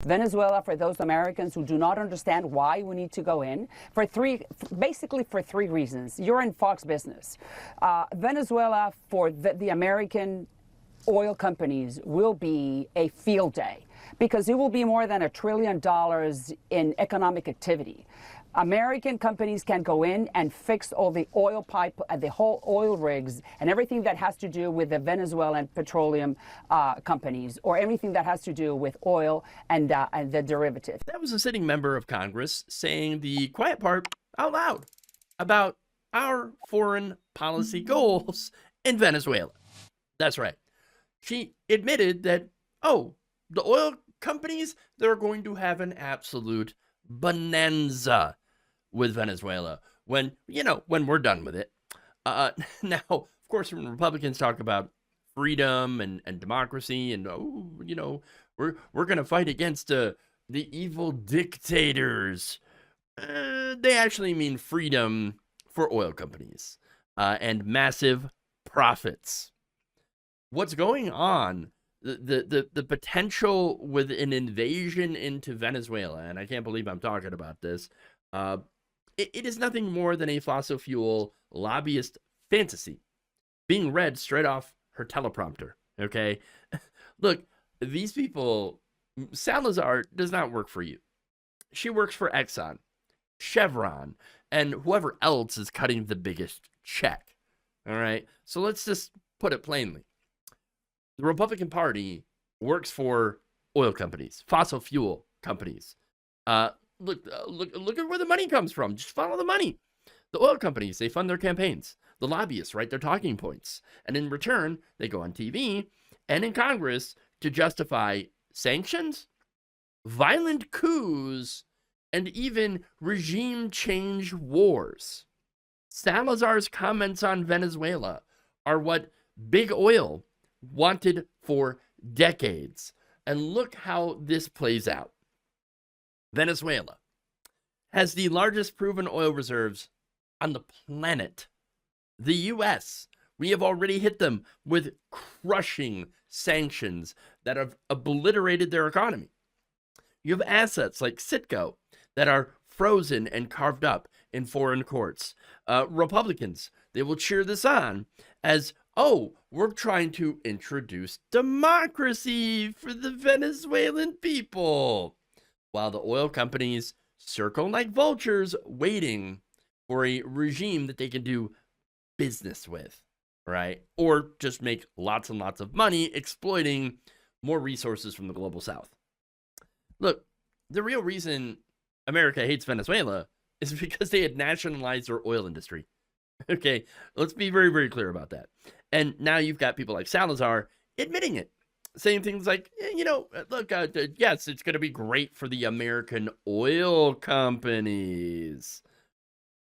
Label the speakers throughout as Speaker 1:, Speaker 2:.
Speaker 1: Venezuela, for those Americans who do not understand why we need to go in, basically for three reasons. You're in Fox Business. Venezuela, for the American oil companies, will be a field day because it will be more than $1 trillion in economic activity. American companies can go in and fix all the oil pipe, the whole oil rigs, and everything that has to do with the Venezuelan petroleum companies, or everything that has to do with oil and the derivatives.
Speaker 2: That was a sitting member of Congress saying the quiet part out loud about our foreign policy goals in Venezuela. That's right. She admitted that, oh, the oil companies, they're going to have an absolute bonanza with Venezuela when we're done with it. Now, of course, when Republicans talk about freedom and democracy and, we're going to fight against the evil dictators, they actually mean freedom for oil companies and massive profits. What's going on, the potential with an invasion into Venezuela, and I can't believe I'm talking about this, it is nothing more than a fossil fuel lobbyist fantasy being read straight off her teleprompter, okay? Look, these people, Salazar does not work for you. She works for Exxon, Chevron, and whoever else is cutting the biggest check, all right? So let's just put it plainly. The Republican Party works for oil companies, fossil fuel companies. Look at where the money comes from. Just follow the money. The oil companies, they fund their campaigns. The lobbyists write their talking points. And in return, they go on TV and in Congress to justify sanctions, violent coups, and even regime change wars. Salazar's comments on Venezuela are what big oil wanted for decades. And look how this plays out. Venezuela has the largest proven oil reserves on the planet. The U.S., we have already hit them with crushing sanctions that have obliterated their economy. You have assets like Citgo that are frozen and carved up in foreign courts. Republicans, they will cheer this on as, oh, we're trying to introduce democracy for the Venezuelan people. While the oil companies circle like vultures waiting for a regime that they can do business with, right? Or just make lots and lots of money exploiting more resources from the global south. Look, the real reason America hates Venezuela is because they had nationalized their oil industry. Okay, let's be very, very clear about that. And now you've got people like Salazar admitting it, saying things like, look, yes, it's going to be great for the American oil companies.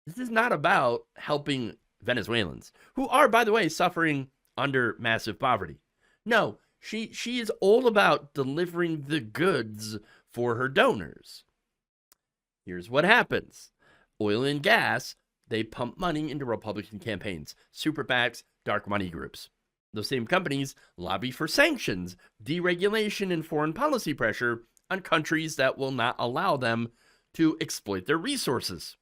Speaker 2: This is not about helping Venezuelans, who are, by the way, suffering under massive poverty. No, she is all about delivering the goods for her donors. Here's what happens. Oil and gas, they pump money into Republican campaigns, super PACs, dark money groups. Those same companies lobby for sanctions, deregulation, and foreign policy pressure on countries that will not allow them to exploit their resources.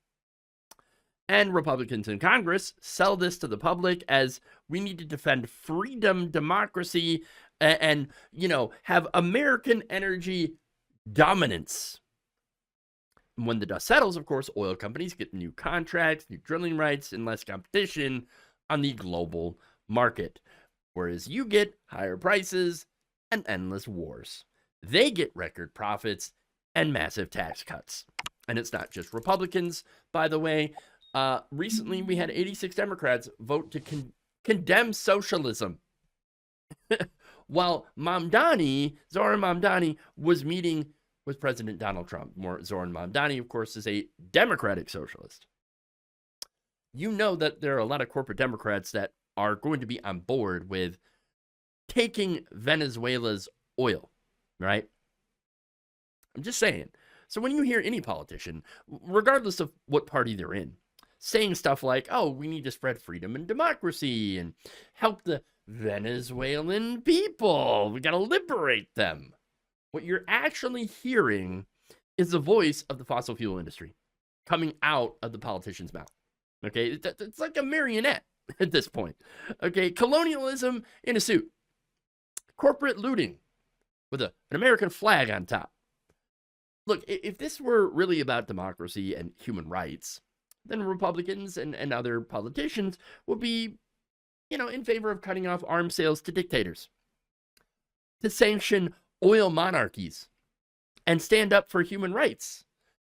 Speaker 2: And Republicans in Congress sell this to the public as we need to defend freedom, democracy, and have American energy dominance. When the dust settles, of course, oil companies get new contracts, new drilling rights, and less competition on the global market. Whereas you get higher prices and endless wars. They get record profits and massive tax cuts. And it's not just Republicans, by the way. Recently, we had 86 Democrats vote to condemn socialism. While Zoran Mamdani, was meeting with President Donald Trump. Zoran Mamdani, of course, is a Democratic socialist. You know that there are a lot of corporate Democrats that are going to be on board with taking Venezuela's oil, right? I'm just saying. So when you hear any politician, regardless of what party they're in, saying stuff like, oh, we need to spread freedom and democracy and help the Venezuelan people, we got to liberate them. what you're actually hearing is the voice of the fossil fuel industry coming out of the politician's mouth. Okay, it's like a marionette at this point. Okay, colonialism in a suit, corporate looting with an American flag on top. Look, if this were really about democracy and human rights, then Republicans and other politicians would be, in favor of cutting off arms sales to dictators, to sanction oil monarchies, and stand up for human rights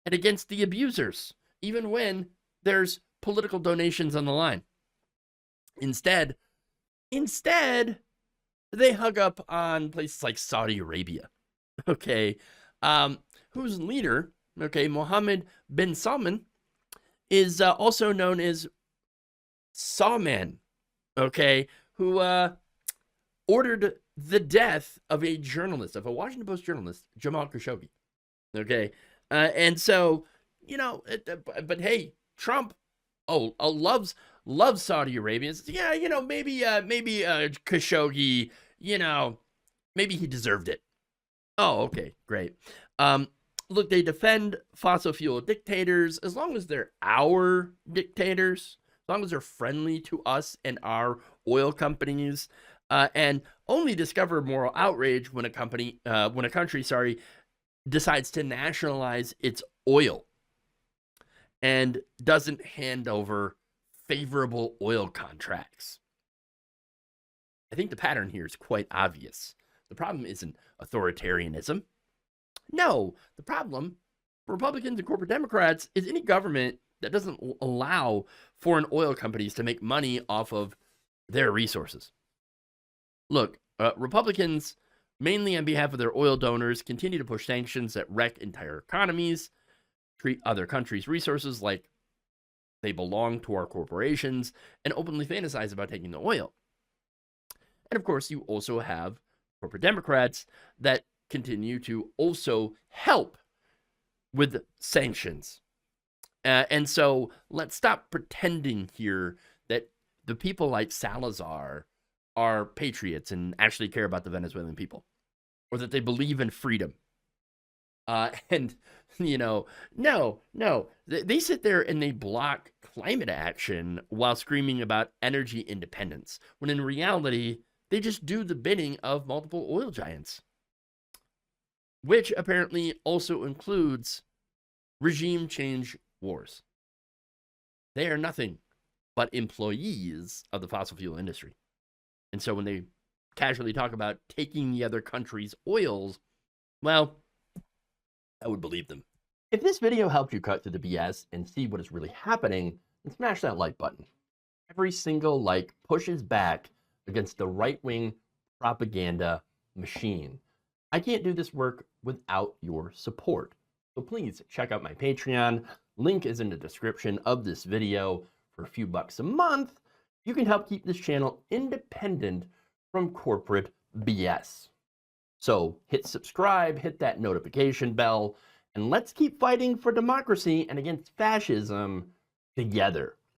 Speaker 2: and against the abusers, even when there's political donations on the line. Instead, they hug up on places like Saudi Arabia, okay, whose leader, okay, Mohammed bin Salman, is also known as Sawman, okay, who ordered the death of a Washington Post journalist, Jamal Khashoggi, okay, and so, but hey, Trump, loves Saudi Arabia. Yeah, maybe Khashoggi, maybe he deserved it. Oh, okay, great. Look, they defend fossil fuel dictators as long as they're our dictators, as long as they're friendly to us and our oil companies, and only discover moral outrage when a country, decides to nationalize its oil and doesn't hand over favorable oil contracts. I think the pattern here is quite obvious. The problem isn't authoritarianism. No, the problem for Republicans and corporate Democrats is any government that doesn't allow foreign oil companies to make money off of their resources. Look, Republicans, mainly on behalf of their oil donors, continue to push sanctions that wreck entire economies, treat other countries' resources like they belong to our corporations, and openly fantasize about taking the oil. And of course, you also have corporate Democrats that continue to also help with sanctions. And so let's stop pretending here that the people like Salazar are patriots and actually care about the Venezuelan people, or that they believe in freedom. No. They sit there and they block climate action while screaming about energy independence, when in reality, they just do the bidding of multiple oil giants, which apparently also includes regime change wars. They are nothing but employees of the fossil fuel industry. And so when they casually talk about taking the other country's oils, well, I would believe them. If this video helped you cut through the BS and see what is really happening, then smash that like button. Every single like pushes back against the right-wing propaganda machine. I can't do this work without your support. So please check out my Patreon. Link is in the description of this video. For a few bucks a month, you can help keep this channel independent from corporate BS. So hit subscribe, hit that notification bell, and let's keep fighting for democracy and against fascism together.